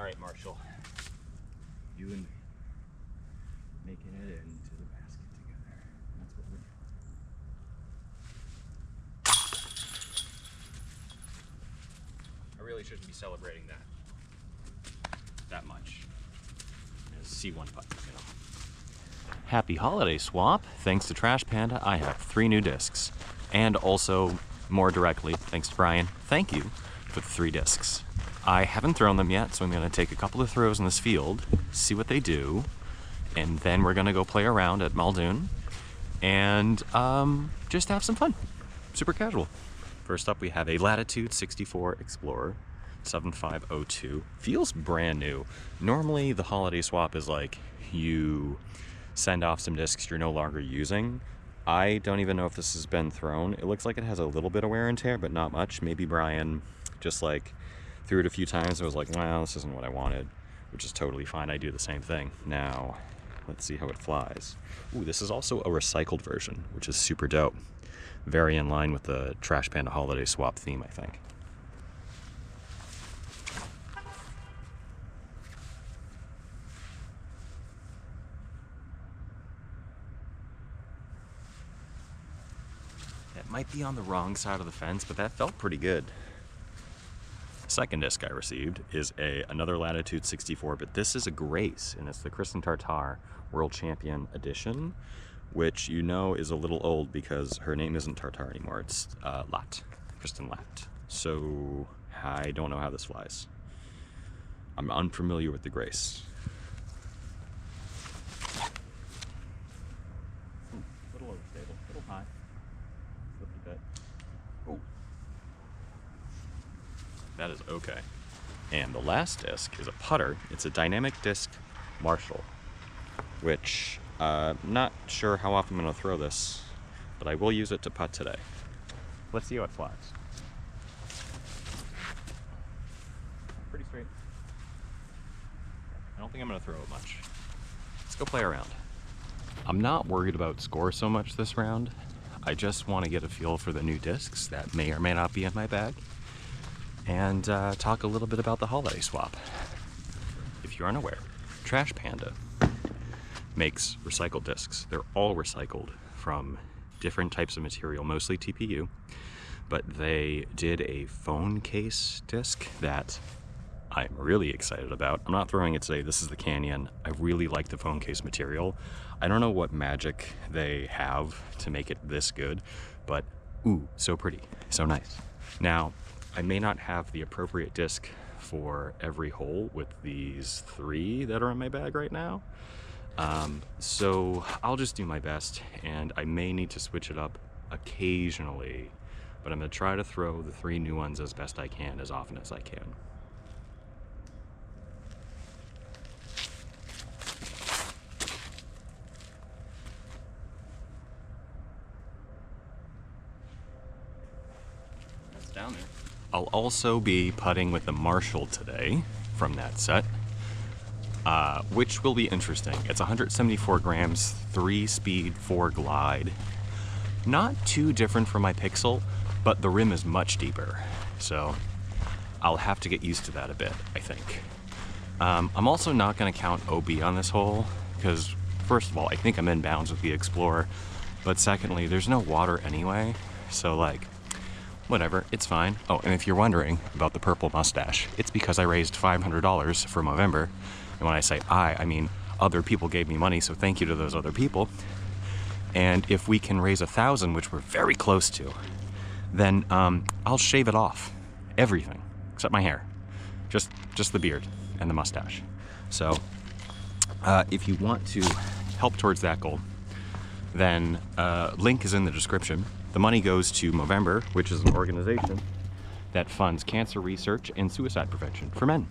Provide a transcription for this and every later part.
right, Marshall. You and me making it into the basket together. That's what we're doing. I really shouldn't be celebrating that much. C1 putt, you know. Happy holiday, Swap. Thanks to Trash Panda, I have 3 new discs. And also, more directly, thanks to Brian, thank you for the 3 discs. I haven't thrown them yet, so I'm gonna take a couple of throws in this field, see what they do, and then we're gonna go play around at Muldoon and just have some fun. Super casual. First up, we have a Latitude 64 Explorer 7502. Feels brand new. Normally, the holiday swap is like you send off some discs you're no longer using. I don't even know if this has been thrown. It looks like it has a little bit of wear and tear, but not much. Maybe Brian just like threw it a few times and was like, wow, this isn't what I wanted, which is totally fine. I do the same thing. Now, let's see how it flies. Ooh, this is also a recycled version, which is super dope. Very in line with the Trash Panda holiday swap theme, I think. That might be on the wrong side of the fence, but that felt pretty good. Second disc I received is another Latitude 64, but this is a Grace, and it's the Kristen Tartar World Champion Edition, which you know is a little old because her name isn't Tartar anymore. It's Lat, Kristen Lat. So I don't know how this flies. I'm unfamiliar with the Grace. A little overstable, a little high. Flip a bit. Oh. That is okay. And the last disc is a putter. It's a dynamic disc Marshall, which not sure how often I'm going to throw this, but I will use it to putt today. Let's see how it flies. Pretty straight. I don't think I'm going to throw it much. Let's go play around. I'm not worried about score so much this round. I just want to get a feel for the new discs that may or may not be in my bag, and talk a little bit about the holiday swap. If you're unaware, Trash Panda makes recycled discs. They're all recycled from different types of material, mostly TPU, but they did a phone case disc that I'm really excited about. I'm not throwing it today. This is the Canyon. I really like the phone case material. I don't know what magic they have to make it this good, but ooh, so pretty, so nice. Now, I may not have the appropriate disc for every hole with these 3 that are in my bag right now. So I'll just do my best, and I may need to switch it up occasionally, but I'm gonna try to throw the 3 new ones as best I can, as often as I can. That's down there. I'll also be putting with the Marshall today from that set, which will be interesting. It's 174 grams, 3-speed, 4-glide. Not too different from my Pixel, but the rim is much deeper, so I'll have to get used to that a bit, I think. I'm also not going to count OB on this hole, because first of all, I think I'm in bounds with the Explorer, but secondly, there's no water anyway, so like, whatever, it's fine. Oh, and if you're wondering about the purple mustache, it's because I raised $500 for Movember. And when I say I mean other people gave me money, so thank you to those other people. And if we can raise 1,000, which we're very close to, then I'll shave it off. Everything, except my hair. Just the beard and the mustache. So if you want to help towards that goal, then link is in the description. The money goes to Movember, which is an organization that funds cancer research and suicide prevention for men.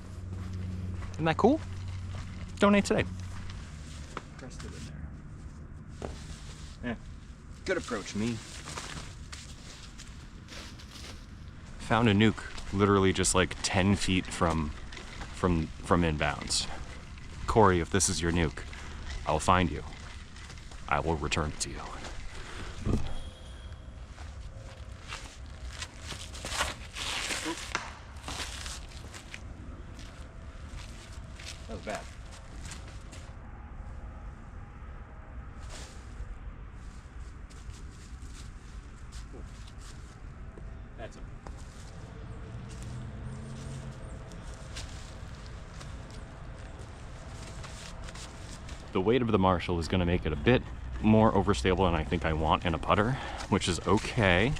Isn't that cool? Donate today. Pressed it in there. Eh, good approach, me. Found a nuke literally just like 10 feet from inbounds. Corey, if this is your nuke, I will find you. I will return it to you. That was bad. Cool. That's it. The weight of the Marshall is going to make it a bit more overstable than I think I want in a putter, which is okay.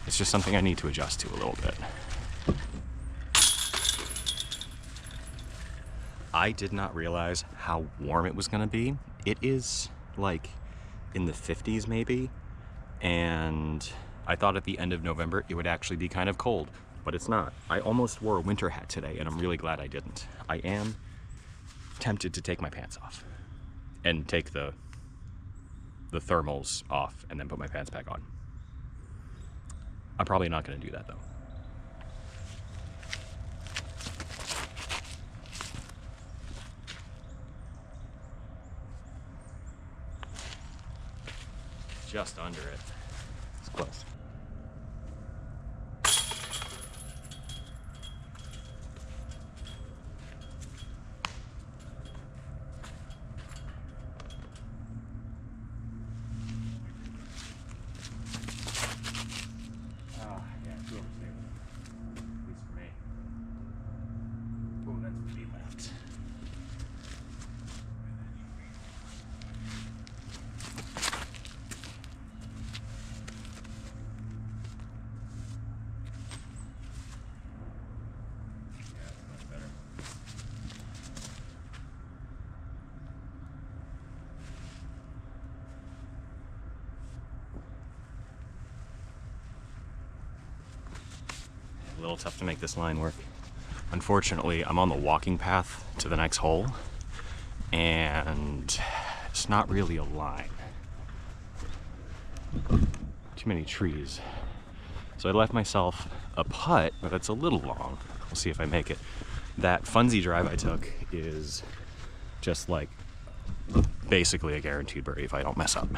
It's just something I need to adjust to a little bit. I did not realize how warm it was going to be. It is like in the 50s maybe, and I thought at the end of November it would actually be kind of cold, but it's not. I almost wore a winter hat today, and I'm really glad I didn't. I am tempted to take my pants off and take the thermals off and then put my pants back on. I'm probably not going to do that though. Just under it. It's close. Yeah, it's overstable. At least for me. Boom, that's what we left. A little tough to make this line work. Unfortunately, I'm on the walking path to the next hole, and it's not really a line. Too many trees. So I left myself a putt, but it's a little long. We'll see if I make it. That funsy drive I took is just like basically a guaranteed birdie if I don't mess up.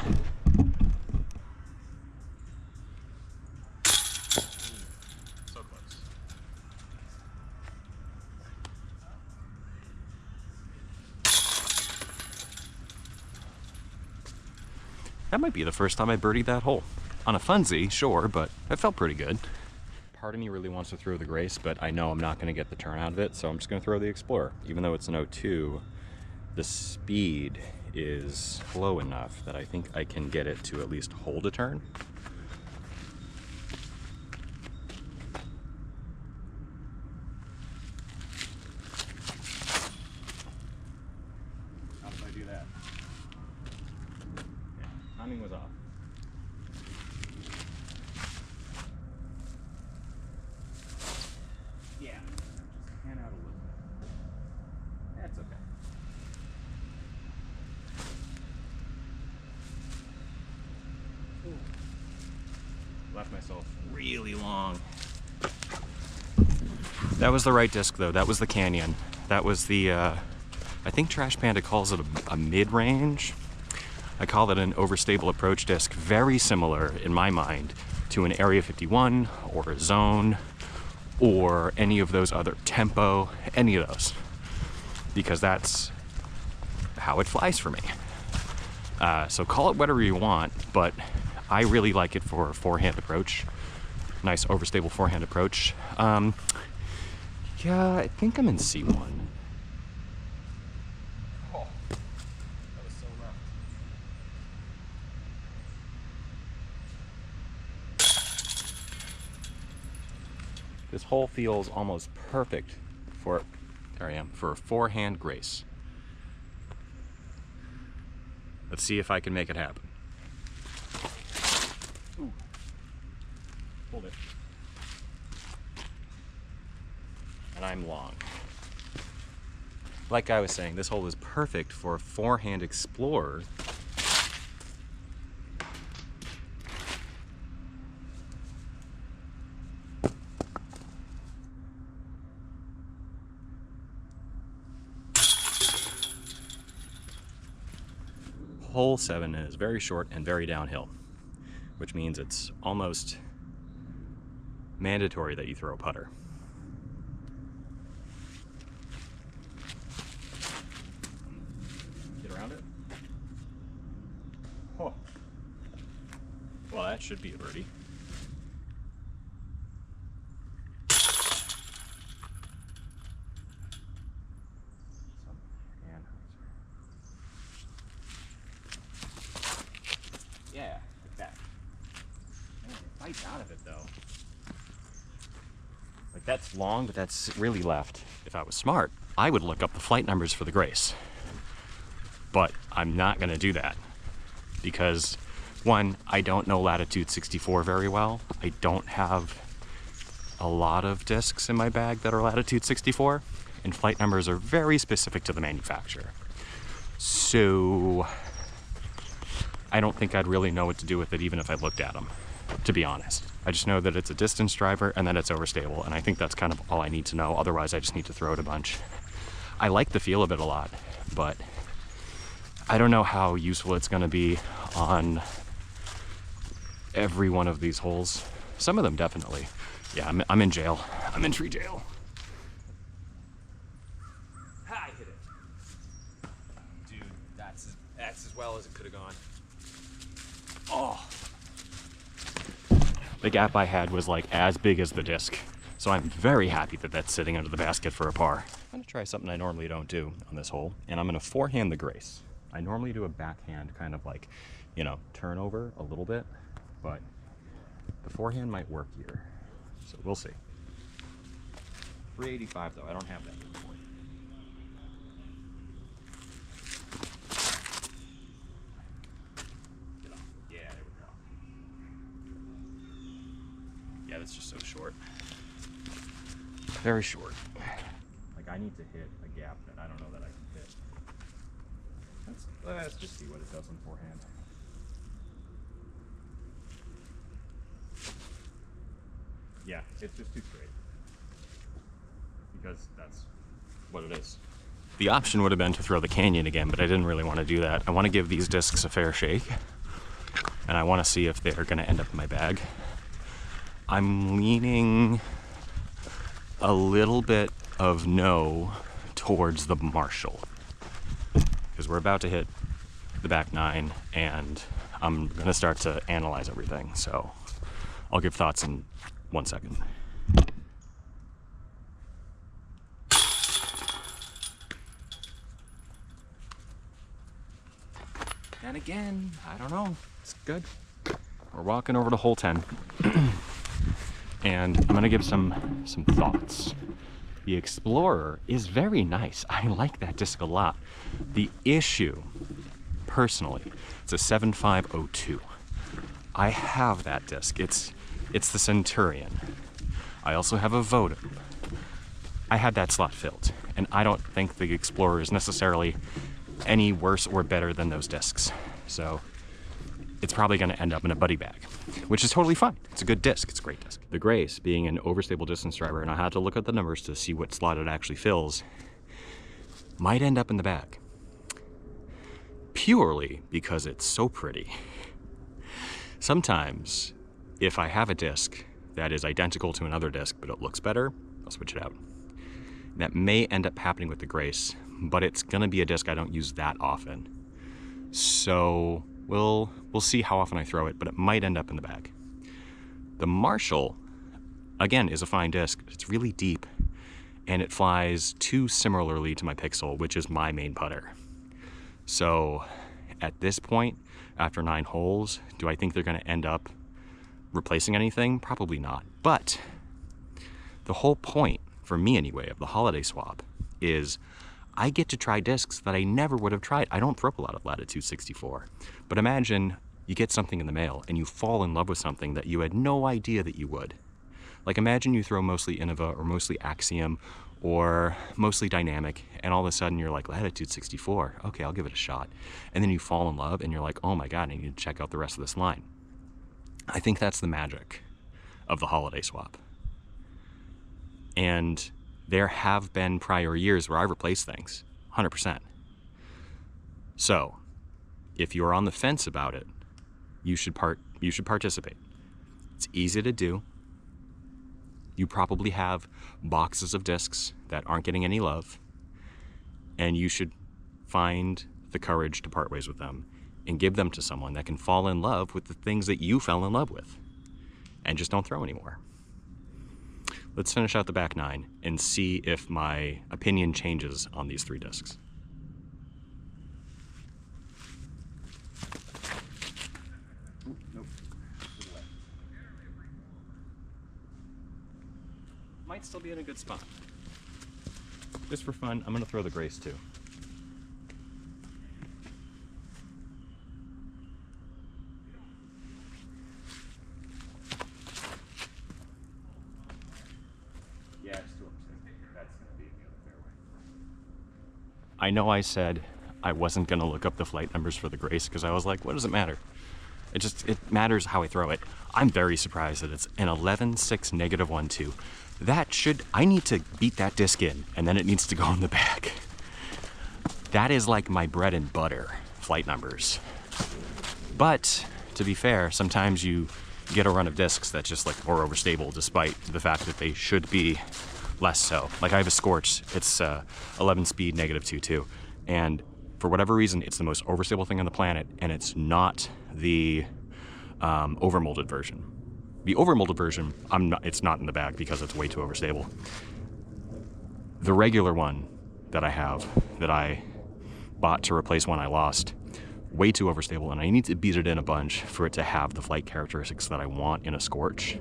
That might be the first time I birdied that hole. On a funsy, sure, but that felt pretty good. Part of me really wants to throw the Grace, but I know I'm not going to get the turn out of it, so I'm just going to throw the Explorer. Even though it's an 02, the speed is low enough that I think I can get it to at least hold a turn. How did I do that? Yeah, timing was off. Yeah, just pan out a little bit. That's okay. Ooh. Left myself really long. That was the right disc though. That was the Canyon. That was the, I think Trash Panda calls it a mid-range. I call it an overstable approach disc. Very similar in my mind to an Area 51 or a Zone or any of those other Tempo, any of those. Because that's how it flies for me. So call it whatever you want, but I really like it for a forehand approach. Nice overstable forehand approach. Yeah, I think I'm in C1. Oh, that was so rough. This hole feels almost perfect for, there I am, for a forehand Grace. Let's see if I can make it happen. Ooh. Hold it. And I'm long. Like I was saying, this hole is perfect for a forehand Explorer. Hole 7 is very short and very downhill, which means it's almost mandatory that you throw a putter. that should be a birdie. Yeah, like that. Man, it bites out of it though. Like that's long, but that's really left. If I was smart, I would look up the flight numbers for the Grace. But I'm not gonna do that because one, I don't know latitude 64 very well. I don't have a lot of discs in my bag that are latitude 64, and flight numbers are very specific to the manufacturer. So I don't think I'd really know what to do with it even if I looked at them, to be honest. I just know that it's a distance driver and that it's overstable, and I think that's kind of all I need to know. Otherwise, I just need to throw it a bunch. I like the feel of it a lot, but I don't know how useful it's going to be on every one of these holes. Some of them definitely. Yeah, I'm in jail. I'm in tree jail. Ha, I hit it. Dude, that's as well as it could have gone. Oh. The gap I had was like as big as the disc. So I'm very happy that that's sitting under the basket for a par. I'm gonna try something I normally don't do on this hole, and I'm gonna forehand the Grace. I normally do a backhand kind of like, you know, turn over a little bit, but the forehand might work here. So we'll see. 385 though, I don't have that before. Get off. Yeah, there we go. Yeah, that's just so short. Very short. Like I need to hit a gap that I don't know that I can hit. Let's just see what it does on forehand. Yeah, it's just too straight. Because that's what it is. The option would have been to throw the canyon again, but I didn't really want to do that. I want to give these discs a fair shake, and I want to see if they're going to end up in my bag. I'm leaning a little bit of no towards the Marshall, because we're about to hit the back nine, and I'm going to start to analyze everything. So I'll give thoughts in 1 second. And again, I don't know, it's good. We're walking over to hole 10. And I'm gonna give some thoughts. The Explorer is very nice. I like that disc a lot. The issue, personally, it's a 7502. I have that disc. It's the Centurion. I also have a Votum. I had that slot filled, and I don't think the Explorer is necessarily any worse or better than those discs. So it's probably going to end up in a buddy bag, which is totally fine. It's a good disc. It's a great disc. The Grace, being an overstable distance driver, and I had to look at the numbers to see what slot it actually fills, might end up in the bag. Purely because it's so pretty. Sometimes, if I have a disc that is identical to another disc, but it looks better, I'll switch it out. That may end up happening with the Grace, but it's gonna be a disc I don't use that often. So we'll see how often I throw it, but it might end up in the bag. The Marshall, again, is a fine disc. It's really deep, and it flies too similarly to my Pixel, which is my main putter. So at this point, after 9 holes, do I think they're gonna end up replacing anything? Probably not. But the whole point, for me anyway, of the holiday swap is I get to try discs that I never would have tried. I don't throw a lot of latitude 64, but imagine you get something in the mail and you fall in love with something that you had no idea that you would. Like imagine you throw mostly Innova or mostly Axiom or mostly Dynamic, and all of a sudden you're like, latitude 64, okay, I'll give it a shot. And then you fall in love and you're like, oh my God, I need to check out the rest of this line. I think that's the magic of the holiday swap. And there have been prior years where I replaced things, 100%. So, if you're on the fence about it, you should participate. It's easy to do. You probably have boxes of discs that aren't getting any love, and you should find the courage to part ways with them and give them to someone that can fall in love with the things that you fell in love with. And just don't throw anymore. Let's finish out the back 9 and see if my opinion changes on these 3 discs. Ooh, nope. Might still be in a good spot. Just for fun, I'm going to throw the Grace too. Yeah, it's too upset. That's going to be in the other fairway. I know I said I wasn't going to look up the flight numbers for the Grace because I was like, what does it matter? It matters how I throw it. I'm very surprised that it's an 11.6 -1.2. I need to beat that disc in, and then it needs to go in the bag. That is like my bread and butter, flight numbers. But, to be fair, sometimes you get a run of discs that's just like more overstable, despite the fact that they should be less so. Like I have a Scorch, it's 11 speed -2.2, and for whatever reason, it's the most overstable thing on the planet, and it's not the overmolded version. The overmolded version, it's not in the bag because it's way too overstable. The regular one that I have, that I bought to replace one I lost, way too overstable, and I need to beat it in a bunch for it to have the flight characteristics that I want in a Scorch.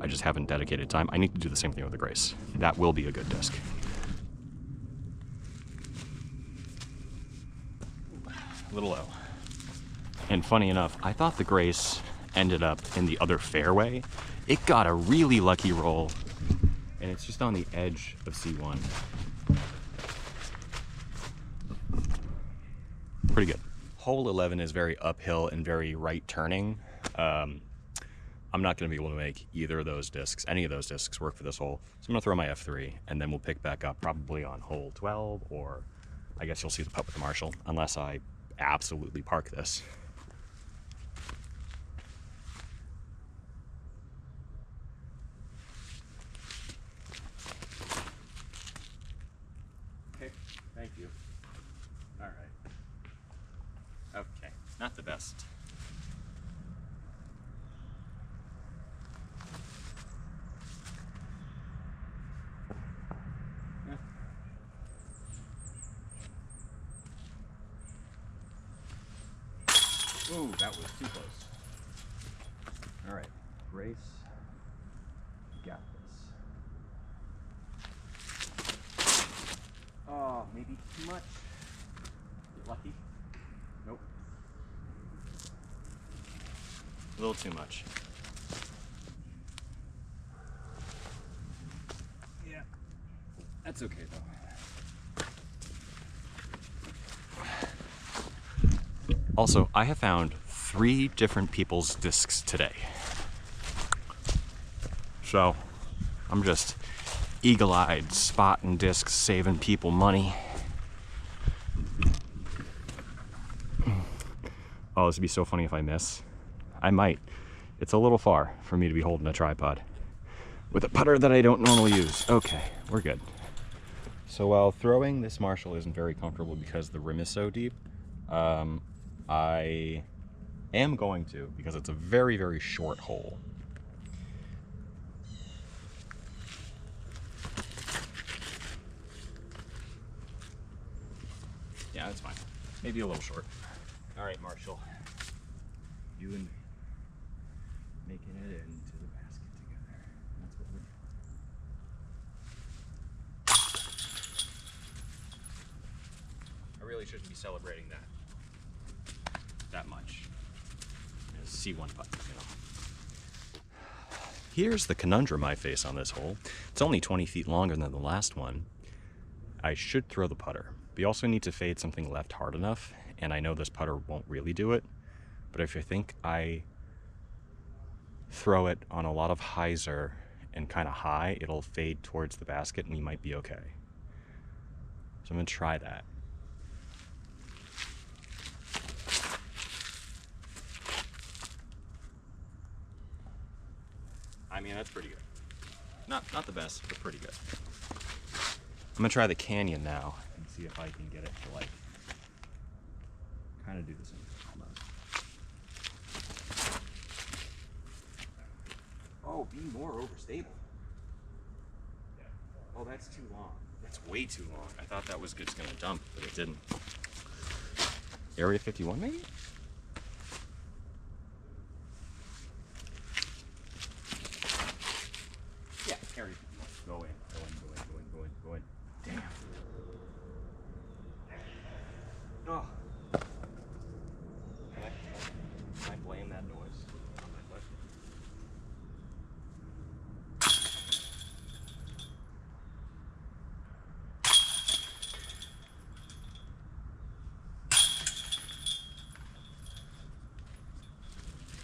I just haven't dedicated time. I need to do the same thing with the Grace. That will be a good disc. A little low. And funny enough, I thought the Grace ended up in the other fairway. It got a really lucky roll, and it's just on the edge of C1. Pretty good. Hole 11 is very uphill and very right turning. I'm not going to be able to make either of those discs, any of those discs, work for this hole. So I'm going to throw my F3, and then we'll pick back up probably on hole 12, or I guess you'll see the putt with the Marshall, unless I absolutely park this. Okay, thank you. All right. Okay, not the best. Ooh, that was too close. All right, Grace, you got this. Oh, maybe too much. Get lucky. Nope. A little too much. Yeah, that's okay though. Also, I have found 3 different people's discs today. So, I'm just eagle-eyed, spotting discs, saving people money. Oh, this would be so funny if I miss. I might. It's a little far for me to be holding a tripod with a putter that I don't normally use. Okay, we're good. So while throwing, this Marshall isn't very comfortable because the rim is so deep. I am going to, because it's a very, very short hole. Yeah, that's fine. Maybe a little short. All right, Marshall. You and making it into the basket together. That's what we're doing. I really shouldn't be celebrating that much. C1 putt, you know. Here's the conundrum I face on this hole. It's only 20 feet longer than the last one. I should throw the putter. We also need to fade something left hard enough, and I know this putter won't really do it, but if you think I throw it on a lot of hyzer and kind of high, it'll fade towards the basket and we might be okay. So I'm gonna try that. I mean, that's pretty good. Not the best, but pretty good. I'm gonna try the canyon now and see if I can get it to like kind of do the same thing almost. Oh, be more overstable. Oh, that's too long. That's way too long. I thought that was just gonna dump, but it didn't. Area 51, maybe? Yeah, Area 51. Go in, go in, go in, go in, go in, go in. Damn. Oh. Can I blame that noise on my foot?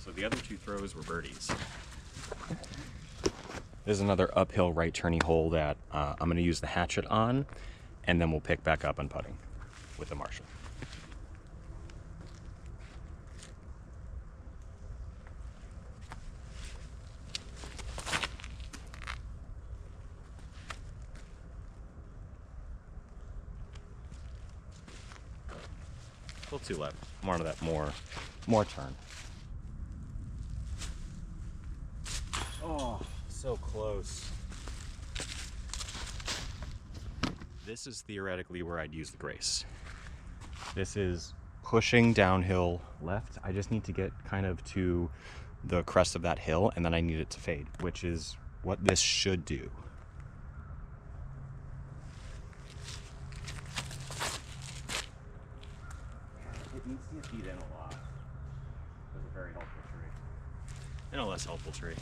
So the other two throws were birdies. There's another uphill right turny hole that I'm going to use the hatchet on, and then we'll pick back up on putting with the Marshall. A little too left. More of that, more turn. Oh, so close. This is theoretically where I'd use the Grace. This is pushing downhill left. I just need to get kind of to the crest of that hill, and then I need it to fade, which is what this should do. It needs to get beat in a lot. It's a very helpful tree. And a less helpful tree.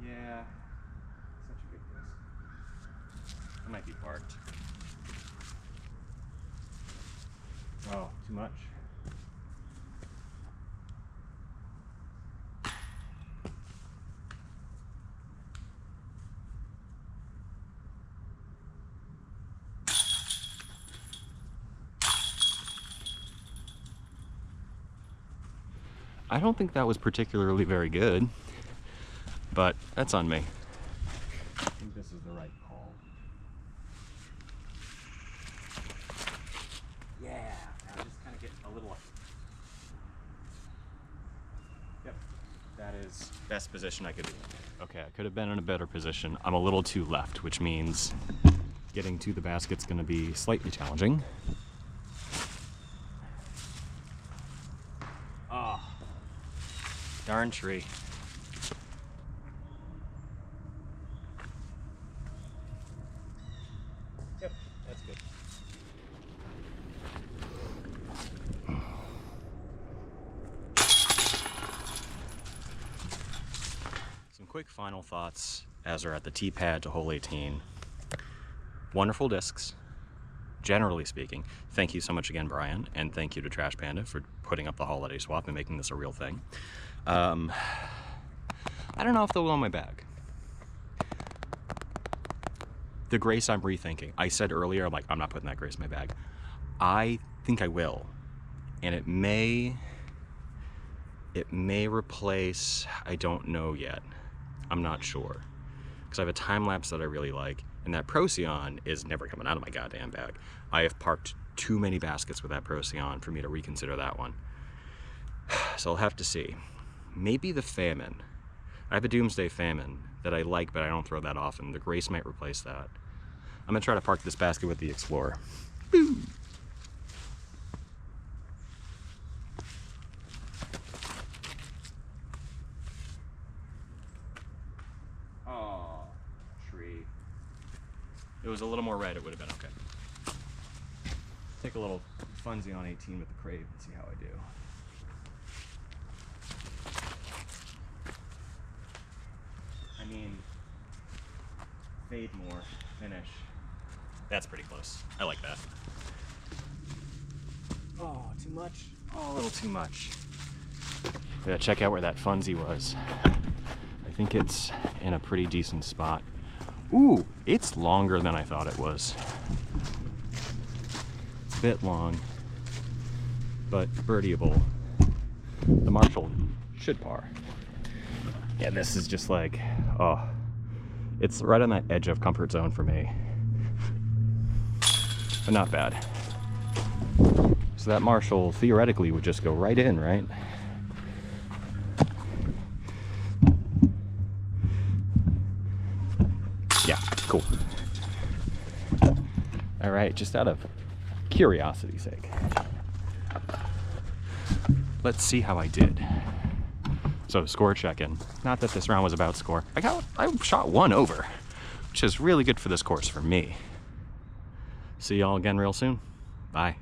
Yeah, such a good disc. It might be parked. Oh, too much. I don't think that was particularly very good, but that's on me. I think this is the right call. Yeah, now just kind of get a little. Yep, that is best position I could be in. Okay, I could have been in a better position. I'm a little too left, which means getting to the basket's going to be slightly challenging. Ah, oh, darn tree. Yep, that's good. Some quick final thoughts as we're at the tee pad to hole 18. Wonderful discs, generally speaking. Thank you so much again, Brian, and thank you to Trash Panda for putting up the holiday swap and making this a real thing. I don't know if they'll go in my bag. The Grace I'm rethinking. I said earlier, I'm like, I'm not putting that Grace in my bag. I think I will. And it may replace, I don't know yet. I'm not sure. Because I have a time lapse that I really like, and that Procyon is never coming out of my goddamn bag. I have parked too many baskets with that Procyon for me to reconsider that one. So I'll have to see. Maybe the Famine. I have a Doomsday Famine that I like, but I don't throw that often. The Grace might replace that. I'm gonna try to park this basket with the Explorer. Boo! Oh, tree. It was a little more red, it would have been okay. Take a little funsy on 18 with the Crave and see how I do. I mean, fade more, finish. That's pretty close. I like that. Oh, too much? Oh, a little too much. Yeah, check out where that funsy was. I think it's in a pretty decent spot. Ooh, it's longer than I thought it was. It's a bit long, but birdieable. The Marshall should par. Yeah, this is just like, oh, It's right on that edge of comfort zone for me. But not bad. So that Marshall theoretically would just go right in, right? Yeah, cool. All right, just out of curiosity's sake, let's see how I did. So score check-in. Not that this round was about score. I shot 1 over, which is really good for this course for me. See y'all again real soon. Bye.